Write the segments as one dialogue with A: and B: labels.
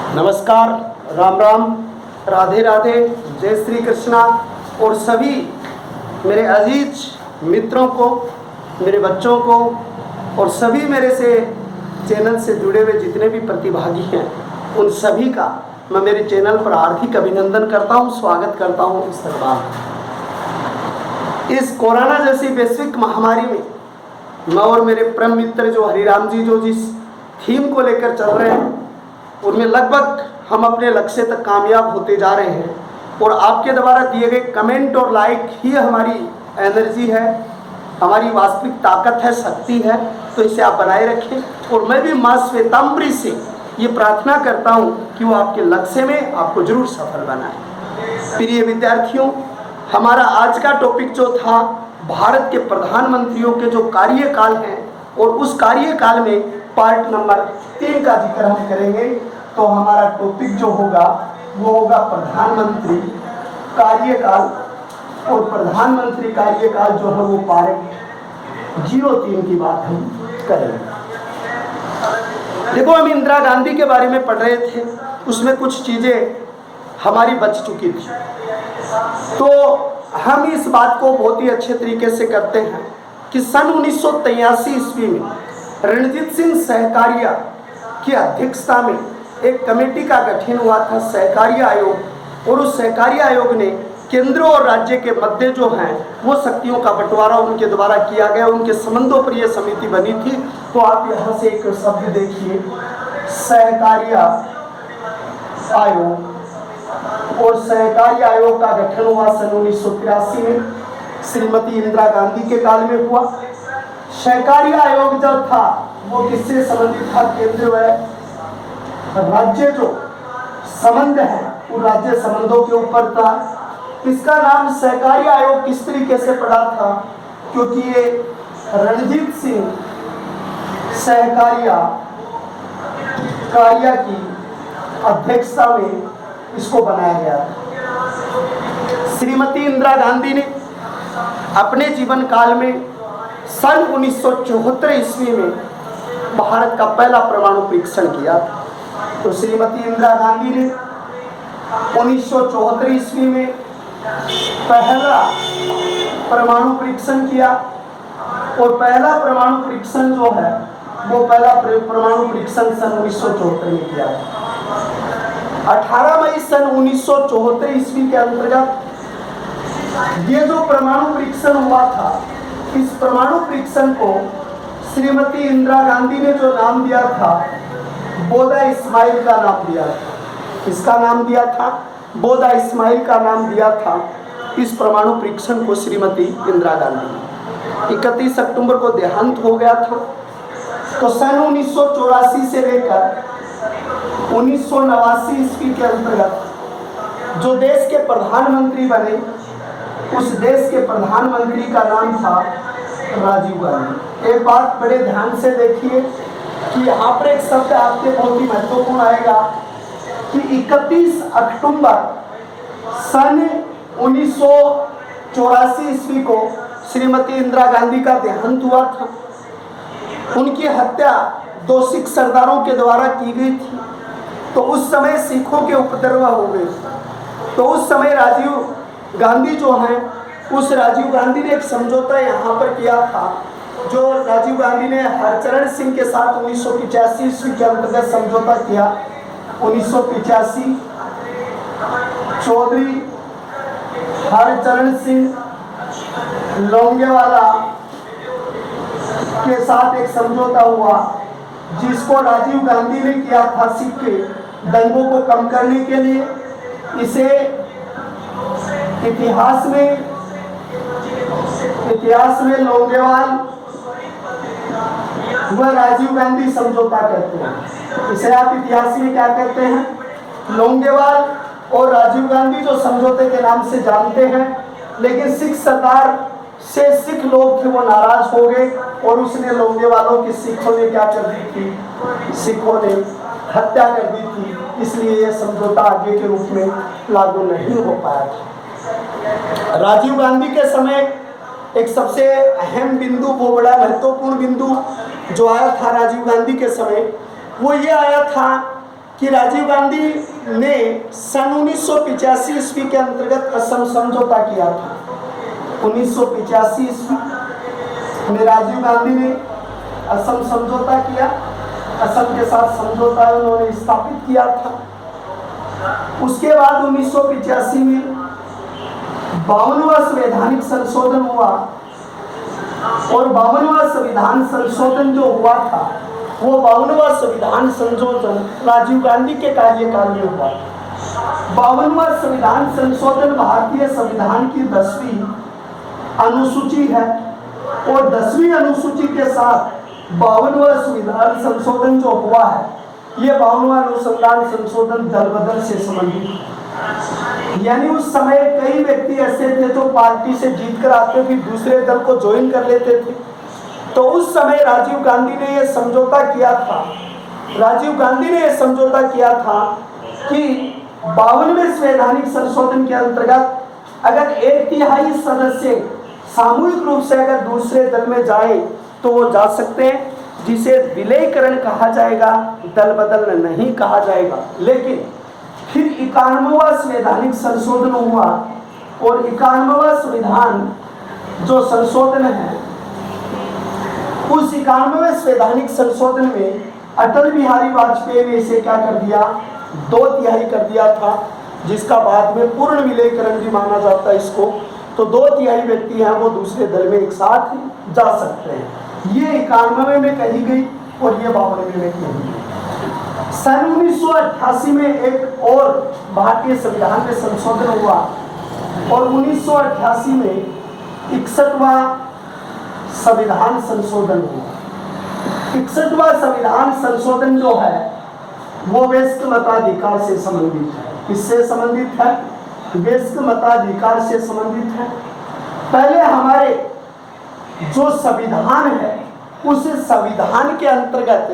A: नमस्कार, राम राम, राधे राधे, जय श्री कृष्णा। और सभी मेरे अजीज मित्रों को, मेरे बच्चों को और सभी मेरे से चैनल से जुड़े हुए जितने भी प्रतिभागी हैं उन सभी का मैं मेरे चैनल पर हार्दिक अभिनंदन करता हूं, स्वागत करता हूं। इस कोरोना जैसी वैश्विक महामारी में मैं और मेरे परम मित्र जो हरिराम जी जो जिस थीम को लेकर चल रहे हैं उनमें लगभग हम अपने लक्ष्य तक कामयाब होते जा रहे हैं। और आपके द्वारा दिए गए कमेंट और लाइक ही हमारी एनर्जी है, हमारी वास्तविक ताकत है, शक्ति है। तो इसे आप बनाए रखें। और मैं भी माँ श्वेतांबरी से ये प्रार्थना करता हूँ कि वो आपके लक्ष्य में आपको जरूर सफल बनाए। प्रिय विद्यार्थियों, हमारा आज का टॉपिक जो था भारत के प्रधानमंत्रियों के जो कार्यकाल हैं और उस कार्यकाल में पार्ट नंबर 3 का जिक्र हम करेंगे। तो हमारा टॉपिक जो होगा वो होगा प्रधानमंत्री कार्यकाल। और प्रधानमंत्री कार्यकाल जो है वो पार्ट 03 की बात हम करेंगे। देखो, हम इंदिरा गांधी के बारे में पढ़ रहे थे, उसमें कुछ चीज़ें हमारी बच चुकी थी। तो हम इस बात को बहुत ही अच्छे तरीके से करते हैं कि सन 1983 ईस्वी में रणजीत सिंह सहकारिया की अध्यक्षता में एक कमेटी का गठन हुआ था, सहकारिया आयोग। और उस सहकारिया आयोग ने केंद्र और राज्य के मध्य जो हैं वो शक्तियों का बंटवारा उनके द्वारा किया गया, उनके संबंधों पर यह समिति बनी थी। तो आप यहाँ से एक शब्द देखिए, सहकारिया आयोग। और सहकारिया आयोग का गठन हुआ सन 1983 में, श्रीमती इंदिरा गांधी के काल में हुआ। सहकारिया आयोग जब था वो किससे संबंधित था? केंद्र व राज्य जो संबंध है वो राज्य संबंधों के ऊपर था। इसका नाम सहकारिया आयोग किस तरीके से पड़ा था? क्योंकि ये रणजीत सिंह सहकारिया कार्य की अध्यक्षता में इसको बनाया गया था। श्रीमती इंदिरा गांधी ने अपने जीवन काल में सन 1974 ईस्वी में भारत का पहला परमाणु परीक्षण किया था। तो श्रीमती इंदिरा गांधी ने 1974 ईस्वी में पहला परमाणु परीक्षण किया। और पहला परमाणु परीक्षण जो है वो पहला परमाणु परीक्षण सन 1974 में किया था। 18 मई सन 1974 ईस्वी के अंतर्गत ये जो परमाणु परीक्षण हुआ था, इस परमाणु परीक्षण को श्रीमती इंदिरा गांधी ने जो नाम दिया था बोदा इस्माइल का नाम दिया था। इसका नाम दिया था बोदा इस्माइल का नाम दिया था। इस परमाणु परीक्षण को श्रीमती इंदिरा गांधी ने 31 अक्टूबर को देहांत हो गया था। तो सन 1984 से लेकर 1989 ईस्वी के अंतर्गत जो देश के प्रधानमंत्री बने, उस देश के प्रधानमंत्री का नाम था राजीव गांधी। एक बात बड़े ध्यान से देखिए कि यहाँ पर एक शब्द आपके बहुत ही महत्वपूर्ण आएगा कि 31 अक्टूबर सन 1984 ईस्वी को श्रीमती इंदिरा गांधी का देहांत हुआ था। उनकी हत्या 2 सिख सरदारों के द्वारा की गई थी। तो उस समय सिखों के उपद्रव हो गए। तो उस समय राजीव गांधी जो हैं, उस राजीव गांधी ने एक समझौता यहाँ पर किया था, जो राजीव गांधी ने हरचरण सिंह के साथ 1985 ईस्वी के अंतर्गत समझौता किया। 1985 चौधरी हरचरण सिंह लोंगेवाला के साथ एक समझौता हुआ, जिसको राजीव गांधी ने किया था सिख के दंगों को कम करने के लिए। इसे इतिहास में लोंगेवाल वह राजीव गांधी समझौता कहते हैं। इसे आप इतिहास में क्या कहते हैं? लोंगेवाल और राजीव गांधी जो समझौते के नाम से जानते हैं। लेकिन सिख सरदार से सिख लोग थे वो नाराज हो गए और उसने लोंगेवालों की सिखों ने क्या कर दी थी? सिखों ने हत्या कर दी थी। इसलिए यह समझौता आगे के रूप में लागू नहीं हो पाया था। राजीव गांधी के समय एक सबसे अहम बिंदु, वो बड़ा महत्वपूर्ण बिंदु जो आया था राजीव गांधी के समय, वो ये आया था कि राजीव गांधी ने सन 1985 ईस्वी के अंतर्गत असम समझौता किया था। 1985 ईस्वी में राजीव गांधी ने असम समझौता किया। असम के साथ समझौता उन्होंने स्थापित किया था। उसके बाद 1985 में 52वां संवैधानिक संशोधन हुआ और 52वां संविधान संशोधन जो हुआ था वो 52वां संविधान संशोधन राजीव गांधी के कार्यकाल में हुआ। 52वां संविधान संशोधन भारतीय संविधान की 10वीं अनुसूची है और 10वीं अनुसूची के साथ 52वां संविधान संशोधन जो हुआ है ये 52वां अनुसंधान संशोधन दल बदल से संबंधित है। यानी उस समय कई व्यक्ति ऐसे थे जो पार्टी से जीत कर आते फिर दूसरे दल को ज्वाइन कर लेते थे। तो उस समय राजीव गांधी ने यह समझौता किया था कि 52वें संवैधानिक संशोधन के अंतर्गत अगर 1/3 सदस्य सामूहिक रूप से अगर दूसरे दल में जाए तो वो जा सकते हैं, जिसे विलयीकरण कहा जाएगा, दल बदल नहीं कहा जाएगा। लेकिन फिर 91वां संवैधानिक संशोधन हुआ और 91वां संविधान जो संशोधन है उस 91वें संवैधानिक संशोधन में अटल बिहारी वाजपेयी ने इसे क्या कर दिया, 2/3 कर दिया था, जिसका बाद में पूर्ण विलयीकरण भी माना जाता है इसको। तो 2/3 व्यक्ति हैं वो दूसरे दल में एक साथ जा सकते हैं। ये 91 में कही गई और ये 52 में कही गई। सन 1988 में एक और भारतीय संविधान में संशोधन हुआ और 1988 में 61वां संविधान संशोधन हुआ। 61वां संविधान संशोधन जो है वो वयस्क मताधिकार से संबंधित है। किससे संबंधित है? वयस्क मताधिकार से संबंधित है। पहले हमारे जो संविधान है उस संविधान के अंतर्गत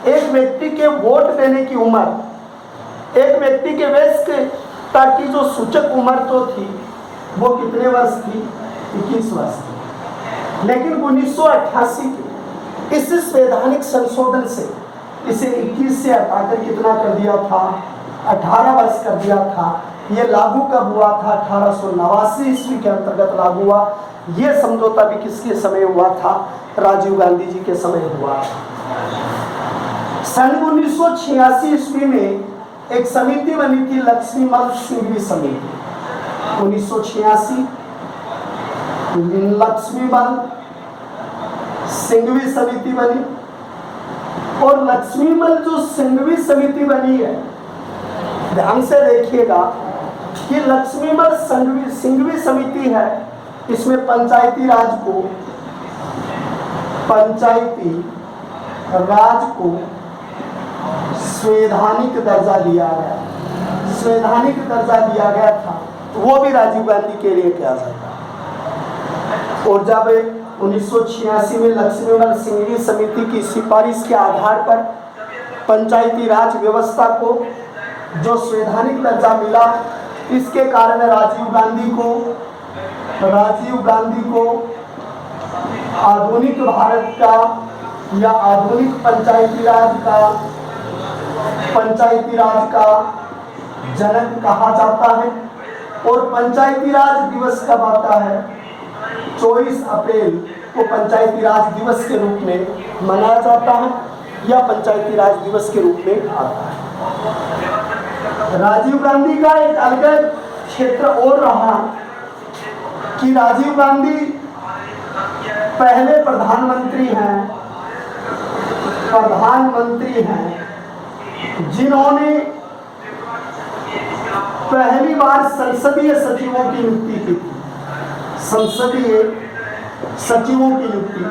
A: एक व्यक्ति के वोट देने की उम्र, एक व्यक्ति के वयस्कता की जो सूचक उम्र तो थी वो कितने वर्ष थी? 21 वर्ष थी। लेकिन 1988 के इस संवैधानिक संशोधन से इसे 21 से हटाकर कितना कर दिया था? 18 वर्ष कर दिया था। ये लागू कब हुआ था? 1889 ईस्वी के अंतर्गत लागू हुआ। ये समझौता भी किसके समय हुआ था? राजीव गांधी जी के समय हुआ था। सन 1986 ईस्वी में एक समिति बनी थी, लक्ष्मीमल सिंघवी समिति। 1986 लक्ष्मीमल सिंघवी समिति बनी और लक्ष्मीमल जो सिंघवी समिति बनी है, ध्यान से देखिएगा कि लक्ष्मीमल सिंघवी समिति है, इसमें पंचायती राज को संवैधानिक दर्जा दिया गया। संवैधानिक दर्जा दिया गया था, वो भी राजीव गांधी के लिए किया जाता। और जब 1986 में लक्ष्मीमल सिंघवी समिति की सिफारिश के आधार पर पंचायती राज व्यवस्था को जो संवैधानिक दर्जा मिला, इसके कारण राजीव गांधी को आधुनिक भारत का या आधुनिक पंचायती राज का जनक कहा जाता है। और पंचायती राज दिवस कब आता है? 24 अप्रैल को पंचायती राज दिवस के रूप में मनाया जाता है या पंचायती राज दिवस के रूप में आता है। राजीव गांधी का एक अलग क्षेत्र और रहा कि राजीव गांधी पहले प्रधानमंत्री हैं जिन्होंने पहली बार संसदीय सचिवों की नियुक्ति की थी। संसदीय सचिवों की नियुक्ति,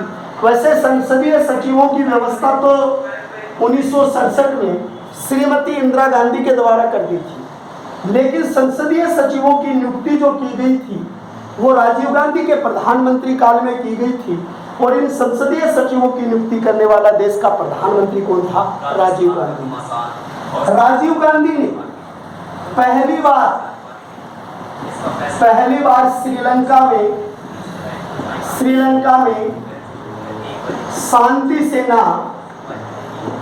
A: वैसे संसदीय सचिवों की व्यवस्था तो 1967 में श्रीमती इंदिरा गांधी के द्वारा कर दी थी, लेकिन संसदीय सचिवों की नियुक्ति जो की गई थी वो राजीव गांधी के प्रधानमंत्री काल में की गई थी। और इन संसदीय सचिवों की नियुक्ति करने वाला देश का प्रधानमंत्री कौन था? राजीव गांधी। राजीव गांधी ने पहली बार श्रीलंका में शांति सेना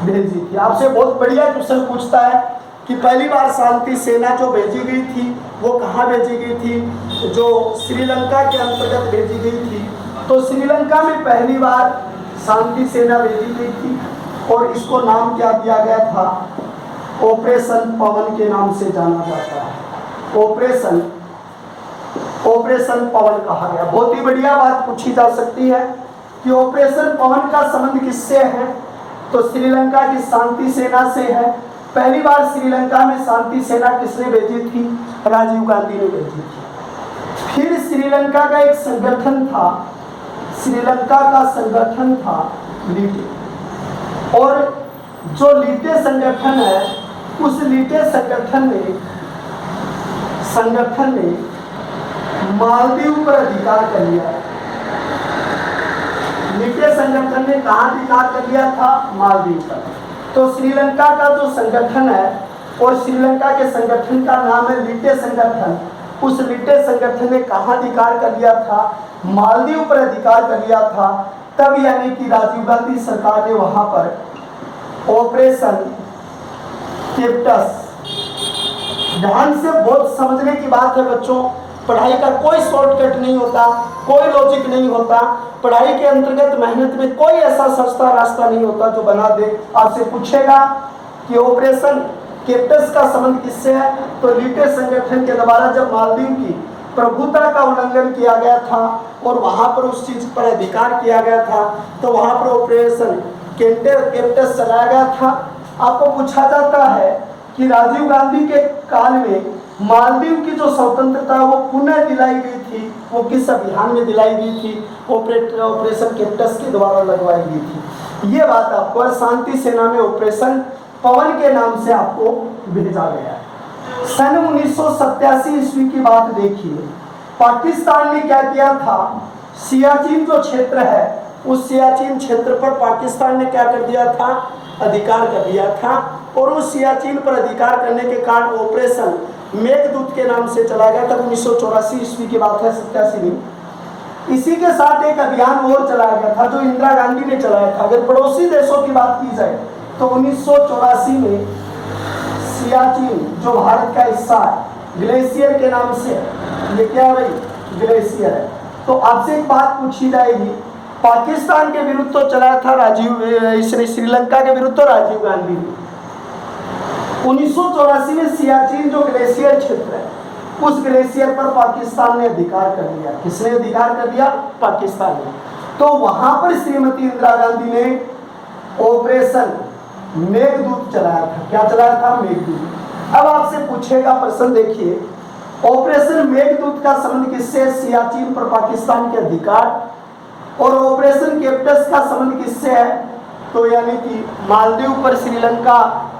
A: भेजी थी। आपसे बहुत बढ़िया क्वेश्चन पूछता है कि पहली बार शांति सेना जो भेजी गई थी वो कहाँ भेजी गई थी, जो श्रीलंका के अंतर्गत भेजी गई थी। तो श्रीलंका में पहली बार शांति सेना भेजी गई थी और इसको नाम क्या दिया गया था, ऑपरेशन पवन के नाम से जाना जाता है। ऑपरेशन पवन कहा गया। बहुत ही बढ़िया बात पूछी जा सकती है कि ऑपरेशन पवन का संबंध किससे है, तो श्रीलंका की शांति सेना से है। पहली बार श्रीलंका में शांति सेना किसने भेजी थी, राजीव गांधी ने भेजी थी। फिर श्रीलंका का एक संगठन था, श्रीलंका का संगठन था लीटे, और जो लीटे संगठन है उस लीटे संगठन ने मालदीव पर अधिकार कर लिया। लीटे संगठन ने कहाँ अधिकार कर लिया था, मालदीव पर। तो श्रीलंका का जो संगठन है और श्रीलंका के संगठन का नाम है लीटे संगठन, उस लीटे संगठन ने कहाँ अधिकार कर लिया था, मालदीव पर अधिकार कर लिया था। तब यानी कि राजीव गांधी सरकार ने वहां पर ऑपरेशन कैप्टस, ध्यान से बहुत समझने की बात है बच्चों, पढ़ाई का कोई शॉर्टकट नहीं होता, कोई लॉजिक नहीं होता, पढ़ाई के अंतर्गत मेहनत में कोई ऐसा सस्ता रास्ता नहीं होता जो बना दे। आपसे पूछेगा कि ऑपरेशन कैप्टस का संबंध किससे है, तो लीटे संगठन के द्वारा जब मालदीव की प्रभुता का उल्लंघन किया गया था और वहां पर उस चीज पर अधिकार किया गया था, तो वहां पर ऑपरेशन कैप्टस चलाया गया था। आपको पूछा जाता है कि राजीव गांधी के काल में मालदीव की जो स्वतंत्रता वो पुनः दिलाई गई थी, वो किस अभियान में दिलाई गई थी, ऑपरेशन कैप्टस के द्वारा लगवाई गई थी। ये बात आपको शांति सेना में ऑपरेशन पवन के नाम से आपको भेजा गया है। सन 1987 ईस्वी की बात देखिए, पाकिस्तान ने क्या किया था, सियाचिन जो क्षेत्र है उस सियाचिन क्षेत्र पर पाकिस्तान ने क्या कर दिया था, अधिकार कर दिया था, और उस सियाचिन पर अधिकार करने के कारण ऑपरेशन मेघदूत के नाम से चला गया था। 1984 ईस्वी की बात है, 87 में। इसी के साथ एक अभियान और चलाया गया था जो इंदिरा गांधी ने चलाया था। अगर पड़ोसी देशों की बात की जाए तो 1984 में सियाचिन जो भारत का हिस्सा है, ग्लेशियर के नाम से, ये क्या है भाई, ग्लेशियर है। तो आपसे एक बात पूछी जाएगी, पाकिस्तान के विरुद्ध तो चलाया था इसने श्रीलंका के विरुद्ध तो राजीव गांधी ने। 1984 में सियाचिन जो ग्लेशियर क्षेत्र है उस ग्लेशियर पर पाकिस्तान ने अधिकार कर लिया। किसने अधिकार कर लिया, पाकिस्तान ने। तो वहां पर श्रीमती इंदिरा गांधी ने ऑपरेशन मेघदूत चलाया था। क्या चलाया था, मेघदूत। अब आपसे पूछेगा प्रश्न, देखिए ऑपरेशन मेघदूत का संबंध किससे, सियाचिन पर पाकिस्तान के अधिकार, और ऑपरेशन कैप्टस का संबंध किससे है, तो यानी कि मालदीव पर श्रीलंका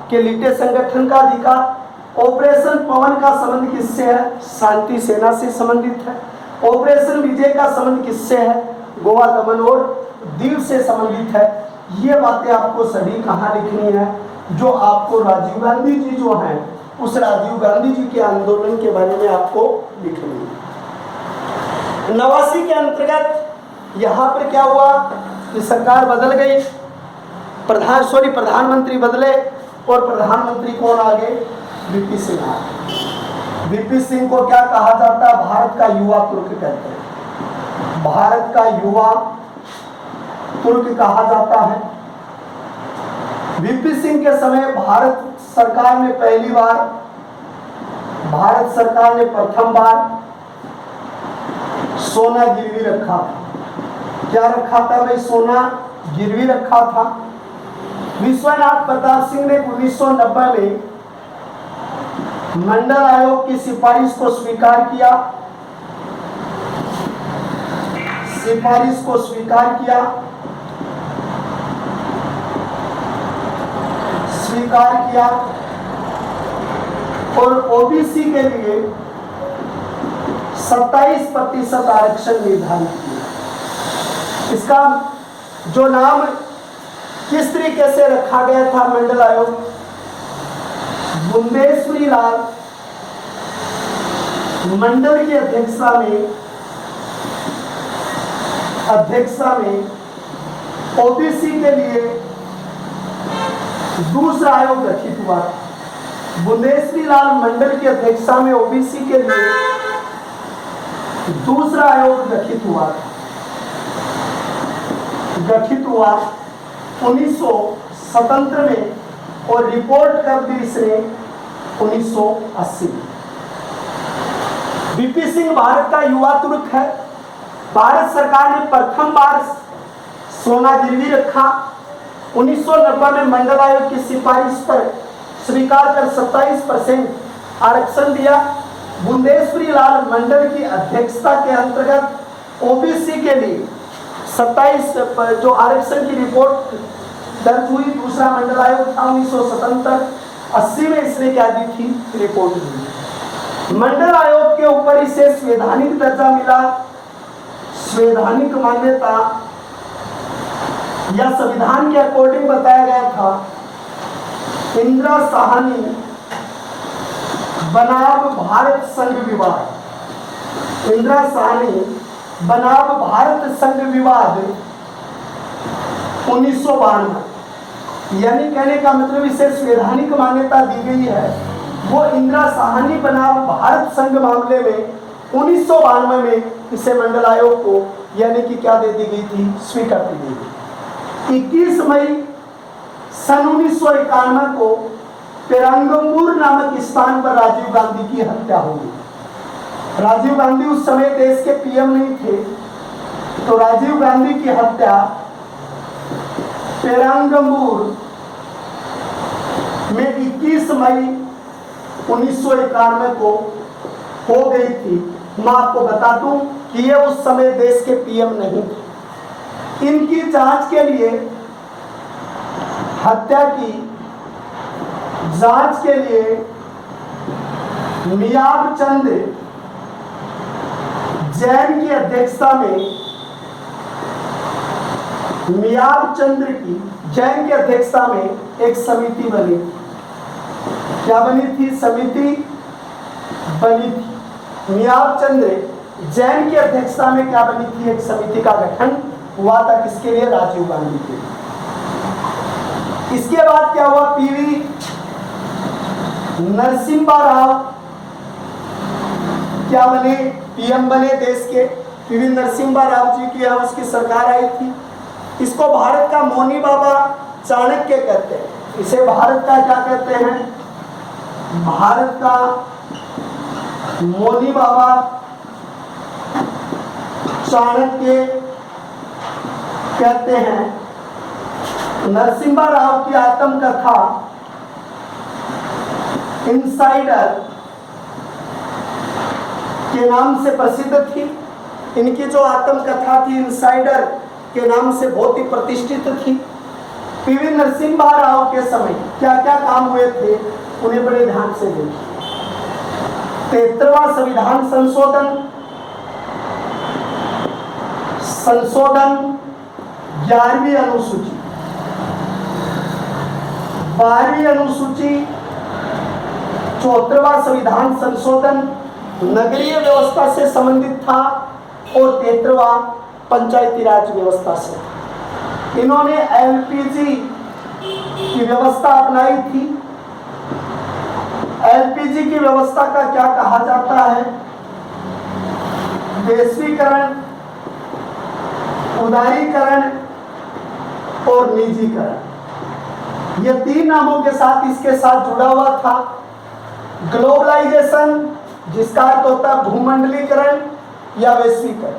A: के लीटे संगठन का अधिकार। ऑपरेशन पवन का संबंध किससे है, शांति सेना से संबंधित है। ऑपरेशन विजय का संबंध किससे है, गोवा, दमन और दीव से संबंधित है। ये बातें आपको सभी कहाँ लिखनी है, जो आपको राजीव गांधी जी जो हैं उस राजीव गांधी जी के आंदोलन के बारे में आपको लिखनी है। 89 के अंतर्गत यहाँ पर क्या हुआ कि सरकार बदल गई, प्रधानमंत्री बदले, और प्रधानमंत्री कौन आ गए, वीपी सिंह आ गए। वीपी सिंह को क्या कहा जाता है, भारत का युवा तुर्क कहते हैं, भारत का युवा तुर्क कहा जाता है। वीपी सिंह के समय भारत सरकार ने प्रथम बार सोना गिरवी रखा था। क्या रखा था भाई, सोना गिरवी रखा था। विश्वनाथ प्रताप सिंह ने 1990 में मंडल आयोग की सिफारिश को स्वीकार किया, और ओबीसी के लिए 27% आरक्षण निर्धारित किया। इसका जो नाम किस तरीके से रखा गया था मंडल आयोग, बुंदेश्वरी लाल मंडल की अध्यक्षता में ओबीसी के लिए दूसरा आयोग गठित हुआ। बुंदेश्वरी लाल मंडल की अध्यक्षता में ओबीसी के लिए दूसरा आयोग गठित हुआ 1977 में और रिपोर्ट कर दी इसने 1980। वीपी सिंह भारत का युवा तुर्क है। भारत सरकार ने प्रथम बार सोना गिरवी रखा। 1990 में मंडल आयोग की सिफारिश पर स्वीकार कर 27% आरक्षण दिया। बुंदेश्वरी लाल मंडल की अध्यक्षता के अंतर्गत ओबीसी के लिए 27 जो आरक्षण की रिपोर्ट दर्ज हुई। दूसरा मंडल आयोग था 1977-80 में इसने क्या दी थी रिपोर्ट दी। मंडल आयोग के ऊपर इसे संवैधानिक दर्जा मिला। संवैधानिक मान्यता या संविधान के अकॉर्डिंग बताया गया था। इंदिरा साहनी बनाम भारत संघ विवाद, इंदिरा साहनी बनाम भारत संघ विवाद 1992, यानी कहने का मतलब इसे संवैधानिक मान्यता दी गई है। वो इंदिरा साहनी बनाम भारत संघ मामले में 1992 में इसे मंडल आयोग को यानी कि क्या दे दी गई थी, स्वीकृति दी गई। 21 मई सन 1991 को पेरंगपुर नामक स्थान पर राजीव गांधी की हत्या हो गई। राजीव गांधी उस समय देश के पीएम नहीं थे, तो राजीव गांधी की हत्या पेरंगपुर में 21 मई 1991 को हो गई थी। मैं आपको बता दूं कि ये उस समय देश के पीएम नहीं थे। इनकी जांच के लिए, हत्या की जांच के लिए मियाब चंद जैन की अध्यक्षता में, मियाब चंद्र की जैन की अध्यक्षता में एक समिति बनी। क्या बनी थी? समिति बनी थी। मियाब चंद्र जैन की अध्यक्षता में क्या बनी थी? एक समिति का गठन हुआ था। किसके लिए? राजीव गांधी के लिए। इसके बाद क्या हुआ? पीवी नरसिम्हा राव क्या बने? पीएम बने देश के। पीवी नरसिम्हा राव जी की यहाँ उसकी सरकार आई थी। इसको भारत का मौनी बाबा चाणक्य कहते हैं। इसे भारत का क्या कहते हैं? भारत का मौनी बाबा चाणक्य कहते हैं। नरसिम्हा राव की आत्मकथा इनसाइडर के नाम से प्रसिद्ध थी। इनकी जो आत्मकथा थी इनसाइडर के नाम से बहुत ही प्रतिष्ठित थी। पीवी नरसिम्हा राव के समय क्या क्या काम हुए थे उन्हें बड़े ध्यान से देखिए। 73वां संविधान संशोधन 11वीं अनुसूची, 12वीं अनुसूची, 74वां संविधान संशोधन नगरीय व्यवस्था से संबंधित था और 73वां पंचायती राज व्यवस्था से। इन्होंने एलपीजी की व्यवस्था अपनाई थी। एलपीजी की व्यवस्था का क्या कहा जाता है? वैश्वीकरण, उदारीकरण और निजीकरण। ये 3 नामों के साथ इसके साथ जुड़ा हुआ था। ग्लोबलाइजेशन जिसका अर्थ होता है भूमंडलीकरण या वैश्वीकरण,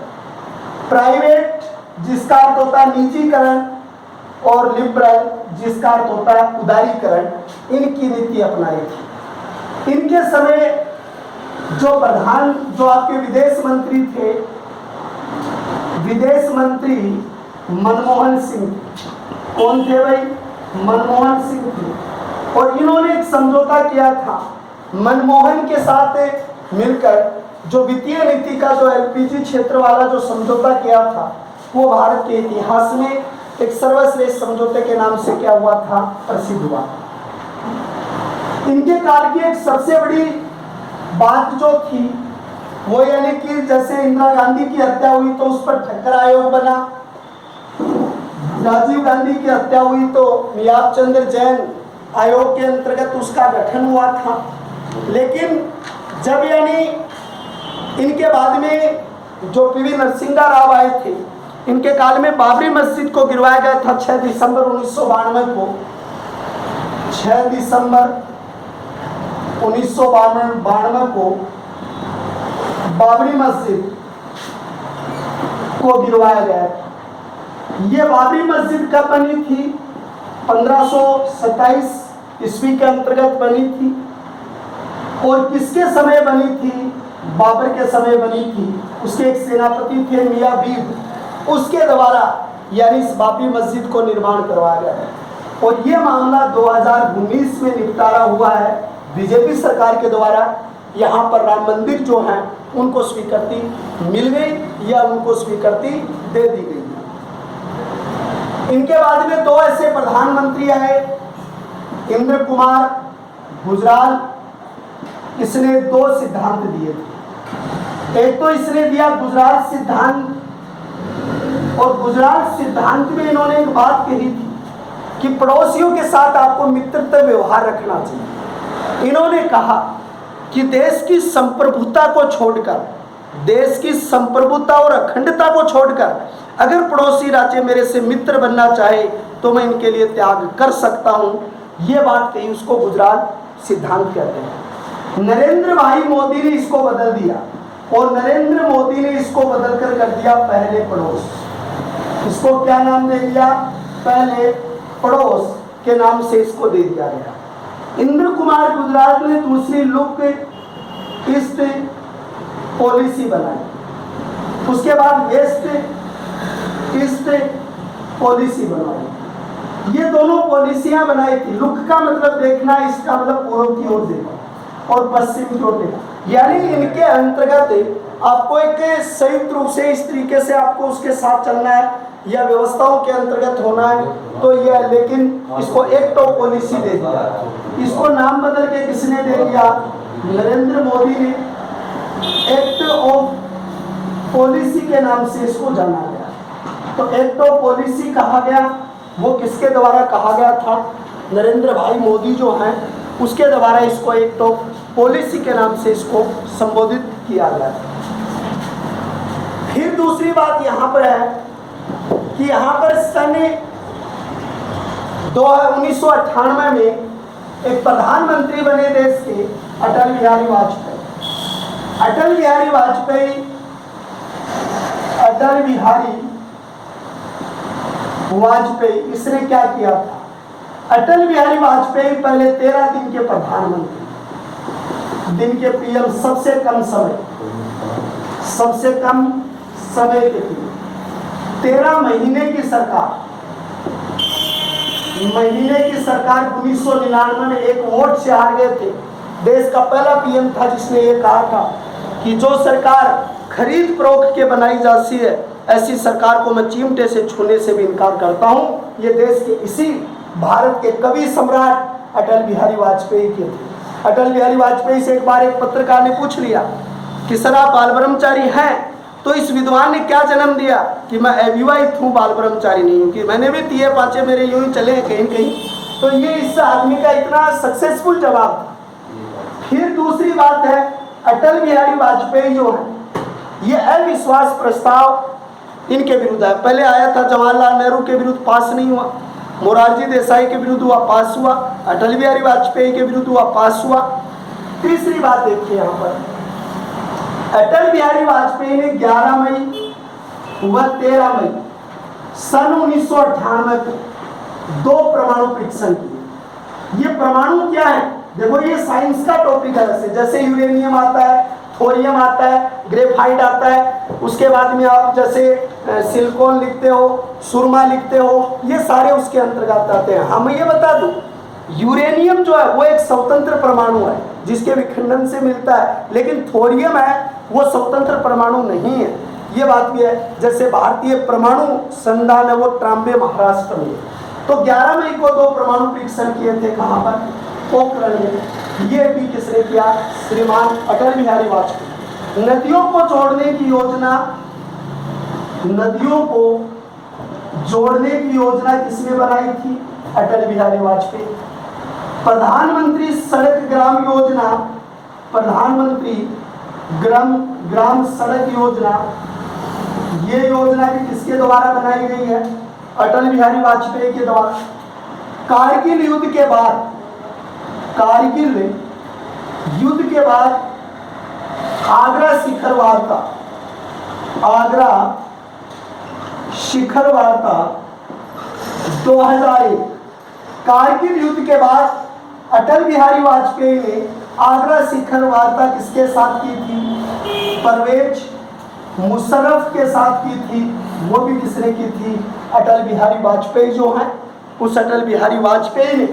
A: प्राइवेट जिसका अर्थ होता है निजीकरण और लिबरल जिसका अर्थ होता है उदारीकरण, इनकी नीति अपनाई थी। इनके समय जो आपके विदेश मंत्री थे, विदेश मंत्री मनमोहन सिंह। कौन थे भाई? मनमोहन सिंह थे। और इन्होंने एक समझौता किया था मनमोहन के साथ मिलकर, जो वित्तीय नीति का जो एलपीजी क्षेत्र वाला जो समझौता किया था, वो भारत के इतिहास में एक सर्वश्रेष्ठ समझौते के नाम से क्या हुआ था? प्रसिद्ध हुआ। इनके काल की एक सबसे बड़ी बात जो थी वो यानी कि जैसे इंदिरा गांधी की हत्या हुई तो उस पर ठक्कर आयोग बना, राजीव गांधी की हत्या हुई तो मियाब चंद्र जैन आयोग के अंतर्गत उसका गठन हुआ था। लेकिन जब यानी इनके बाद में जो पीवी नरसिंहा राव आए थे, इनके काल में बाबरी मस्जिद को गिरवाया गया था 6 दिसंबर 1992 को। 6 दिसंबर 1992 को बाबरी मस्जिद को गिरवाया गया था। ये बाबरी मस्जिद कब बनी थी? 1527 ईस्वी के अंतर्गत बनी थी। और किसके समय बनी थी? बाबर के समय बनी थी। उसके एक सेनापति थे मियां बीब, उसके द्वारा यानी इस बाबरी मस्जिद को निर्माण करवाया गया है। और ये मामला 2019 में निपटारा हुआ है बीजेपी सरकार के द्वारा। यहाँ पर राम मंदिर जो है उनको स्वीकृति मिल गई या उनको स्वीकृति दे दी गई। इनके बाद में 2 ऐसे प्रधानमंत्री आए, इंद्र कुमार गुजराल। इसने 2 सिद्धांत दिए थे। एक तो इसने दिया गुजरात सिद्धांत, और गुजरात सिद्धांत में इन्होंने एक बात कही थी कि पड़ोसियों के साथ आपको मित्रता व्यवहार रखना चाहिए। इन्होंने कहा कि देश की संप्रभुता को छोड़कर, देश की संप्रभुता और अखंडता को छोड़कर अगर पड़ोसी राज्य मेरे से मित्र बनना चाहे तो मैं इनके लिए त्याग कर सकता हूं। ये बात कही, उसको गुजरात सिद्धांत कहते हैं। नरेंद्र भाई मोदी ने इसको बदल दिया, और नरेंद्र मोदी ने इसको बदलकर कर दिया पहले पड़ोस। इसको क्या नाम दे दिया? पहले पड़ोस के नाम से इसको दे दिया गया। इंद्र कुमार गुजरात ने दूसरी लुक ईस्ट पॉलिसी बनाई। उसके बाद वेस्ट ईस्ट पॉलिसी बनाई। ये दोनों पॉलिसियां बनाई थी। लुक का मतलब देखना, इसका मतलब पूर्व की ओर देखना और पश्चिम की ओर देखना। यानी इनके अंतर्गत आपको एक संयुक्त रूप से इस तरीके से आपको उसके साथ चलना है या व्यवस्थाओं के अंतर्गत होना है तो ये, लेकिन इसको एक्ट ऑफ पॉलिसी दे दिया। इसको नाम बदल के किसने दे दिया? नरेंद्र मोदी ने। एक्ट ऑफ पॉलिसी के नाम से इसको जाना गया। तो एक्ट ऑफ पॉलिसी कहा गया, वो किसके द्वारा कहा गया था? नरेंद्र भाई मोदी जो हैं उसके द्वारा इसको एक्ट ऑफ पॉलिसी के नाम से इसको संबोधित किया गया। फिर दूसरी बात यहाँ पर है कि यहाँ पर सन 1998 में एक प्रधानमंत्री बने देश के, अटल बिहारी वाजपेयी। अटल बिहारी वाजपेयी इसने क्या किया था? अटल बिहारी वाजपेयी पहले 13 दिन के प्रधानमंत्री, दिन के पीएम, सबसे कम समय के लिए 13 महीने की सरकार 1999 में एक वोट से हार गए थे। देश का पहला पीएम था जिसने ये कहा था कि जो सरकार खरीद फरोख्त के बनाई जाती है ऐसी सरकार को मैं चिमटे से छूने से भी इनकार करता हूं। ये देश के इसी भारत के कवि सम्राट अटल बिहारी वाजपेयी के थे। अटल बिहारी वाजपेयी से एक बार एक पत्रकार ने पूछ लिया कि सर आप बाल ब्रह्मचारी हैं, तो इस विद्वान ने क्या जन्म दिया कि मैं अविवाहित हूँ, बाल ब्रह्मचारी नहीं हूँ, कि मैंने भी 3-5 मेरे यूं ही चले कहीं कहीं। तो ये इस आदमी का इतना सक्सेसफुल जवाब था। फिर दूसरी बात है, अटल बिहारी वाजपेयी जो है ये अविश्वास प्रस्ताव इनके विरुद्ध है। पहले आया था जवाहरलाल नेहरू के विरुद्ध, पास नहीं हुआ। मोरारजी देसाई के विरुद्ध हुआ, पास हुआ। अटल बिहारी वाजपेयी के विरुद्ध हुआ, पास हुआ। तीसरी बात देखिए यहाँ पर, अटल बिहारी वाजपेयी ने 11 मई व 13 मई सन 1998 को 2 परमाणु परीक्षण किए। ये परमाणु क्या है? देखो ये साइंस का टॉपिक है। जैसे यूरेनियम आता है, थोरियम आता है, ग्रेफाइट आता है, उसके बाद में आप जैसे सिलिकॉन लिखते हो, सुरमा लिखते हो, ये सारे उसके अंतर्गत आते हैं। हम ये बता दूं, यूरेनियम जो है वो एक स्वतंत्र परमाणु है जिसके विखंडन से मिलता है, लेकिन थोरियम है वो स्वतंत्र परमाणु नहीं है। ये बात भी है। जैसे भारतीय परमाणु संस्थान है वो ट्राम्बे महाराष्ट्र में। तो 11 मई को 2 परमाणु परीक्षण किए थे। कहाँ पर? पोखरण में। ये भी किसने किया? श्रीमान अटल बिहारी वाजपेयी। नदियों को जोड़ने की योजना किसने बनाई थी? अटल बिहारी वाजपेयी। प्रधानमंत्री सड़क ग्राम योजना, प्रधानमंत्री ग्राम सड़क योजना, ये योजना भी किसके द्वारा बनाई गई है? अटल बिहारी वाजपेयी के द्वारा। कारगिल युद्ध के बाद, कारगिल युद्ध के बाद आगरा शिखर वार्ता, आगरा शिखर वार्ता 2001, कारगिल युद्ध के बाद अटल बिहारी वाजपेयी ने आगरा शिखर वार्ता किसके साथ की थी? परवेज मुशर्रफ के साथ की थी। वो भी किसने की थी? अटल बिहारी वाजपेयी जो है, उस अटल बिहारी वाजपेयी ने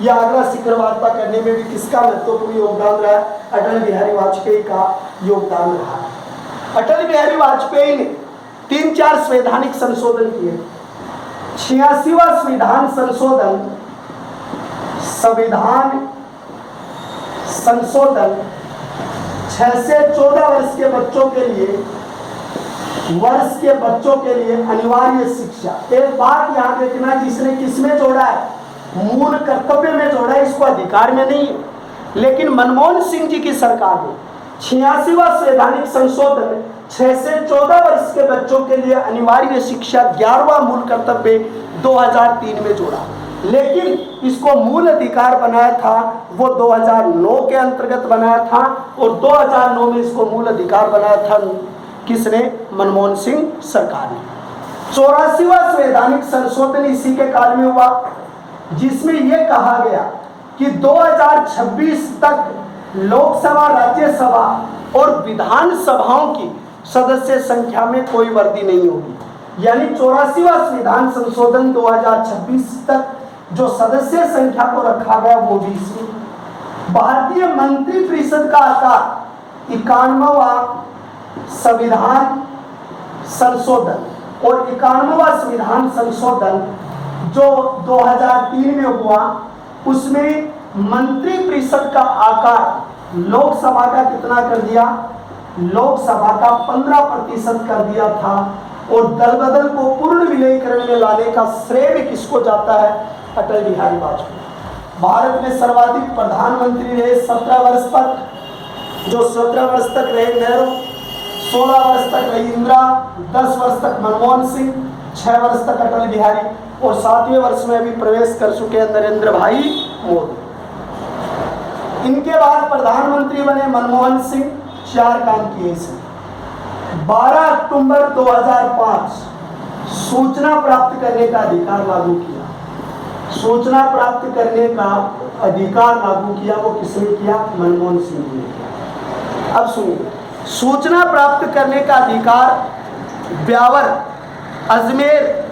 A: यह आगरा शिखर वार्ता करने में भी किसका महत्वपूर्ण योगदान रहा? अटल बिहारी वाजपेयी का योगदान रहा। अटल बिहारी वाजपेयी ने 3-4 संवैधानिक संशोधन किए। 86वां संविधान संशोधन, संविधान संशोधन 6 से 14 वर्ष के बच्चों के लिए अनिवार्य शिक्षा। एक बात यहाँ देखना, जिसने किसमें जोड़ा है? मूल कर्तव्य में जोड़ा है, इसको अधिकार में नहीं है। लेकिन मनमोहन सिंह जी की सरकार ने 86वां संवैधानिक संशोधन 6 से 14 वर्ष के बच्चों के लिए अनिवार्य शिक्षा 11वां मूल कर्तव्य 2003 में जोड़ा। लेकिन इसको मूल अधिकार बनाया था वो 2009 के अंतर्गत बनाया था, और 2009 में इसको मूल अधिकार बनाया था किसने? मनमोहन सिंह सरकार ने। 84वां संवैधानिक संशोधन इसी के काल में हुआ, जिसमें यह कहा गया कि 2026 तक लोकसभा, राज्यसभा और विधानसभाओं की सदस्य संख्या में कोई वृद्धि नहीं होगी। यानी 84वां संविधान संशोधन 2026 तक जो सदस्य संख्या को रखा गया वो भी इसमें। भारतीय मंत्रिपरिषद का आकार 91वां संविधान संशोधन और 91वां संविधान संशोधन जो 2003 में हुआ, उसमें मंत्रिपरिषद का आकार लोकसभा का कितना कर दिया? लोकसभा का 15% कर दिया था। और दल बदल को पूर्ण विलयीकरण में लाने का श्रेय भी किसको जाता है? अटल बिहारी वाजपेयी। भारत में सर्वाधिक प्रधानमंत्री रहे 17 वर्ष तक। जो 17 वर्ष तक रहे नेहरू, 16 वर्ष तक रही इंदिरा, 10 वर्ष तक मनमोहन सिंह, 6 वर्ष तक अटल बिहारी, और 7वें वर्ष में अभी प्रवेश कर चुके हैं नरेंद्र भाई मोदी। इनके बाद प्रधानमंत्री बने मनमोहन सिंह। 4 काम किए इसने। 12 अक्टूबर 2005 सूचना प्राप्त करने का अधिकार लागू किया। सूचना प्राप्त करने का अधिकार लागू किया, वो किसने किया? मनमोहन सिंह जी ने किया। अब सुनिए, सूचना प्राप्त करने का अधिकार ब्यावर, अजमेर,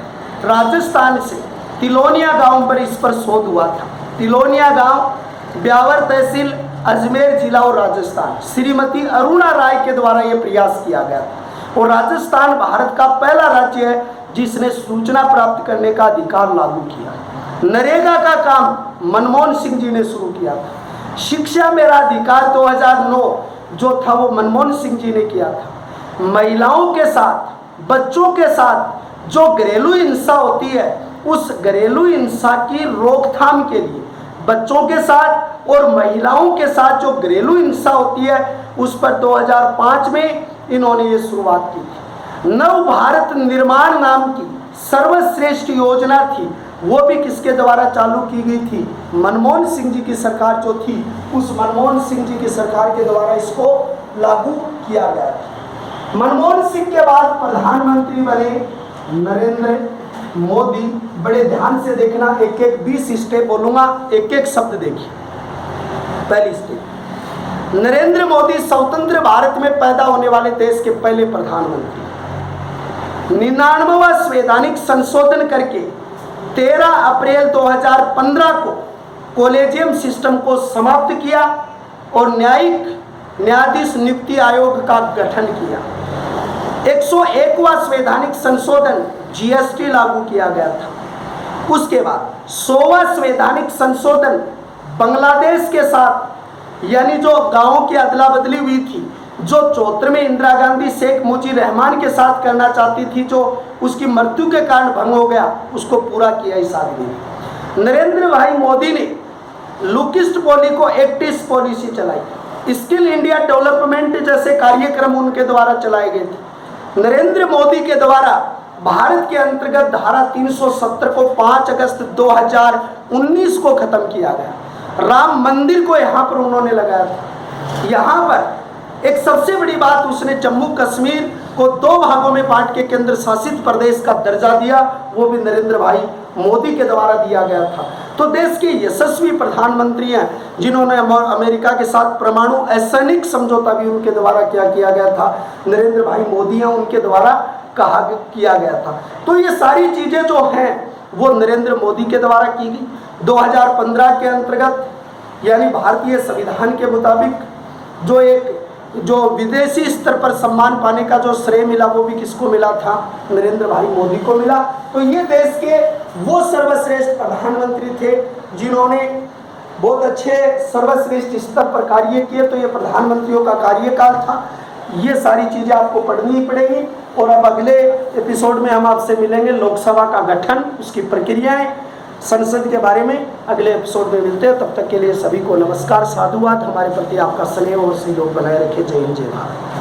A: राजस्थान से तिलोनिया गांव पर इस पर शोध हुआ था। तिलोनिया गांव, ब्यावर तहसील, अजमेर जिला और राजस्थान। श्रीमती अरुणा राय के द्वारा यह प्रयास किया गया था। और राजस्थान भारत का पहला राज्य है जिसने सूचना प्राप्त करने का अधिकार लागू किया। नरेगा का काम मनमोहन सिंह जी ने शुरू किया था। शिक्षा मेरा अधिकार 2009 जो था वो मनमोहन सिंह जी ने किया था। महिलाओं के साथ, बच्चों के साथ जो घरेलू हिंसा होती है, उस घरेलू हिंसा की रोकथाम के लिए बच्चों के साथ और महिलाओं के साथ जो घरेलू हिंसा होती है उस पर 2005 में इन्होंने ये शुरुआत की थी। नव भारत निर्माण नाम की सर्वश्रेष्ठ योजना थी, वो भी किसके द्वारा चालू की गई थी? मनमोहन सिंह जी की सरकार जो थी, उस मनमोहन सिंह जी की सरकार के द्वारा इसको लागू किया गया था। मनमोहन सिंह के बाद प्रधानमंत्री बने नरेंद्र मोदी। बड़े ध्यान से देखना, एक एक 20 स्टेप बोलूंगा, एक एक शब्द देखिए। पहली स्टेप, नरेंद्र मोदी स्वतंत्र भारत में पैदा होने वाले देश के पहले प्रधानमंत्री। 99वां संवैधानिक संशोधन करके 13 अप्रैल 2015 को कॉलेजियम सिस्टम को समाप्त किया और न्यायिक न्यायाधीश नियुक्ति आयोग का गठन किया। 101वां संवैधानिक संशोधन जीएसटी लागू किया गया था। उसके बाद 100वां संवैधानिक संशोधन बांग्लादेश के साथ, यानी जो गांवों की अदला बदली हुई थी, जो 74 में इंदिरा गांधी शेख मुजीब रहमान के साथ करना चाहती थी, जो उसकी मृत्यु के कारण भंग हो गया, उसको पूरा किया इस आदमी ने। नरेंद्र भाई मोदी ने लुकिस्ट पॉली को एक्टिस्ट पॉलिसी चलाई, स्किल इंडिया डेवलपमेंट जैसे कार्यक्रम उनके द्वारा चलाए गए थे। नरेंद्र मोदी के द्वारा भारत के अंतर्गत धारा 370 को 5 अगस्त 2019 को खत्म किया गया। राम मंदिर को यहाँ पर उन्होंने लगाया था। यहाँ पर एक सबसे बड़ी बात, उसने जम्मू कश्मीर को 2 भागों में बांट के केंद्र शासित प्रदेश का दर्जा दिया, वो भी नरेंद्र भाई मोदी के द्वारा दिया गया था। तो देश के यशस्वी प्रधानमंत्री हैं जिन्होंने अमेरिका के साथ परमाणु असैनिक समझौता भी उनके द्वारा क्या किया गया था, नरेंद्र भाई मोदी हैं उनके द्वारा किया गया था। तो ये सारी चीजें जो हैं वो नरेंद्र मोदी के द्वारा की गई। 2015 के अंतर्गत यानी भारतीय संविधान के मुताबिक जो विदेशी स्तर पर सम्मान पाने का जो श्रेय मिला वो भी किसको मिला था, नरेंद्र भाई मोदी को मिला। तो ये देश के वो सर्वश्रेष्ठ प्रधानमंत्री थे जिन्होंने बहुत अच्छे सर्वश्रेष्ठ स्तर पर कार्य किए। तो ये प्रधानमंत्रियों का कार्यकाल था। ये सारी चीजें आपको पढ़नी ही पड़ेगी। और अब अगले एपिसोड में हम आपसे मिलेंगे लोकसभा का गठन, उसकी प्रक्रियाएं, संसद के बारे में अगले एपिसोड में मिलते हैं। तब तक के लिए सभी को नमस्कार, साधुवाद। हमारे प्रति आपका स्नेह और सहयोग बनाए रखे। जय हिंद, जय भारत।